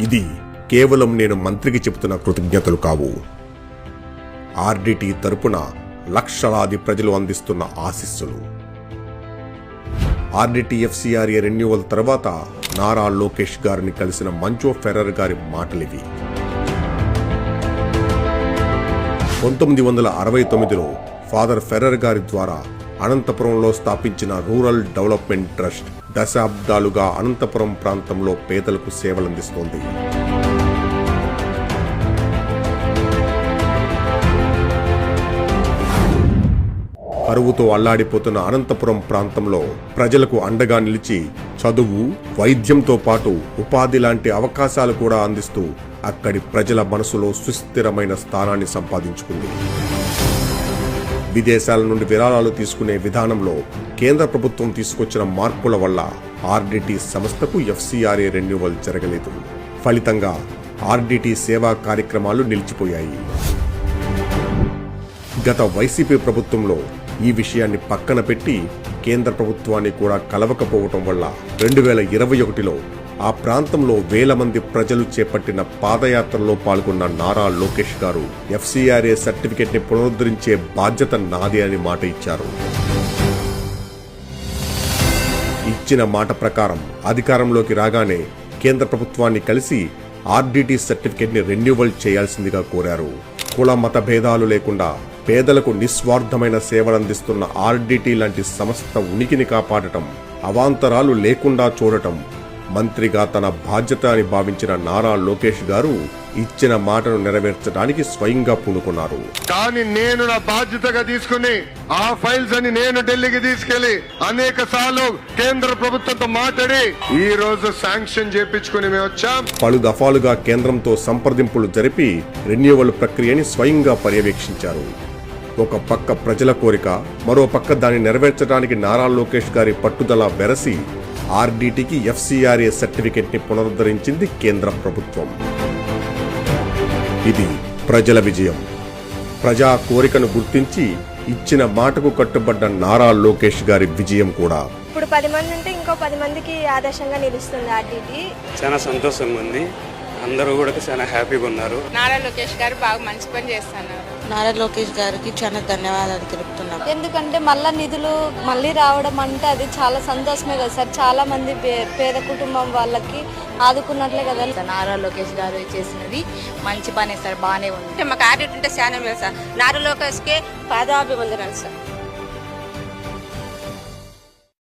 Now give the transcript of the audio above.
ఇది కేవలం నేను మంత్రికి చెబుతున్న కృతజ్ఞతలు కావు. ఆర్డిటి తరపున లక్షలాది ప్రజలు అందిస్తున్న ఆశీస్సులు. ఆర్డిటి FCRA రెన్యువల్ తర్వాత నారా లోకేష్ గారిని కలిసిన మంచో ఫెర్రర్ గారి మాటలివి. 1969లో ఫాదర్ ఫెర్రర్ గారి ద్వారా అనంతపురంలో స్థాపించిన రూరల్ డెవలప్మెంట్ ట్రస్ట్ దశాబ్దాలుగా అనంతపురం ప్రాంతంలో పేదలకు సేవలందిస్తోంది. కరువుతో అల్లాడిపోతున్న అనంతపురం ప్రాంతంలో ప్రజలకు అండగా నిలిచి చదువు, వైద్యంతో పాటు ఉపాధి లాంటి అవకాశాలు కూడా అందిస్తూ అక్కడి ప్రజల మనసులో సుస్థిరమైన స్థానాన్ని సంపాదించుకుంది. విదేశాల నుండి విరాళాలు తీసుకునే విధానంలో కేంద్ర ప్రభుత్వం తీసుకొచ్చిన మార్పుల వల్ల ఆర్డిటి సంస్థకు FCRA రెన్యువల్ జరగలేదు. ఫలితంగా ఆర్డిటి సేవా కార్యక్రమాలు నిలిచిపోయాయి. గత వైసీపీ ప్రభుత్వంలో ఈ విషయాన్ని పక్కన పెట్టి కేంద్ర ప్రభుత్వాన్ని కూడా కలవకపోవటం వల్ల 2021లో ఆ ప్రాంతంలో వేల మంది ప్రజలు చేపట్టిన పాదయాత్రలో పాల్గొన్న నారా లోకేష్ గారు FCRA సర్టిఫికెట్ ని పునరుద్ధరించే బాధ్యత నాది అని మాట ఇచ్చారు. ఇచ్చిన మాట ప్రకారం అధికారంలోకి రాగానే కేంద్ర ప్రభుత్వాన్ని కలిసి ఆర్డిటి సర్టిఫికెట్ ని రెన్యువల్ చేయాల్సిందిగా కోరారు. కుల మత భేదాలు లేకుండా పేదలకు నిస్వార్థమైన సేవలందిస్తున్న ఆర్డిటి లాంటి సంస్థ ఉనికిని కాపాడటం, అవాంతరాలు లేకుండా చూడటం మంత్రిగా తన బాధ్యత అని భావించిన నారా లోకేష్ గారు ఇచ్చిన మాటను నెరవేర్చడానికి స్వయంగా పూనుకున్నారు. కానీ నేను నా బాధ్యతగా తీసుకుని ఆ ఫైల్స్ అని నేను ఢిల్లీకి తీసుకెళ్లి అనేక సార్లు కేంద్ర ప్రభుత్వంతో మాట్లాడి ఈ రోజు శాంక్షన్ చేపించుకుని మేము వచ్చాం. పలు దఫాలుగా కేంద్రంతో సంప్రదింపులు జరిపి రెన్యువల్ ప్రక్రియని స్వయంగా పర్యవేక్షించారు. ఒక పక్క ప్రజల కోరిక, మరో పక్క దాన్ని నెరవేర్చడానికి నారా లోకేష్ గారి పట్టుదల వెరసి ఆర్డిటికి FCRA సర్టిఫికెట్ ని పునరుద్ధరించింది కేంద్ర ప్రభుత్వం. ఇది ప్రజల విజయం. ప్రజా కోరికను గుర్తించి ఇచ్చిన మాటకు కట్టుబడ్డ నారా లోకేష్ గారి విజయం కూడా. ఇప్పుడు 10 మంది ఉంటే ఇంకో 10 మందికి ఆదర్శంగా నిలుస్తుంది ఆర్డిటి. చాలా సంతోషంగా ఉంది. అందరూ కూడా చాలా హ్యాపీగా ఉన్నారు. నారా లోకేష్ గారు బాగా మంచి పని చేస్తున్నారు. నారా లోకేష్ గారికి చాలా ధన్యవాదాలు తెలుపుతున్నాం. ఎందుకంటే మళ్ళా నిధులు మళ్ళీ రావడం అంటే అది చాలా సంతోషమే కదా సార్. చాలా మంది పేద కుటుంబం వాళ్ళకి ఆదుకున్నట్లే కదా. నారా లోకేష్ గారు చేసినది మంచి పనే సార్, బాగానే ఉంది. మాకు ఆడిట్ ఉంటే చాలా సార్. నారా లోకేష్ కే పాదాభివందనాలు సార్.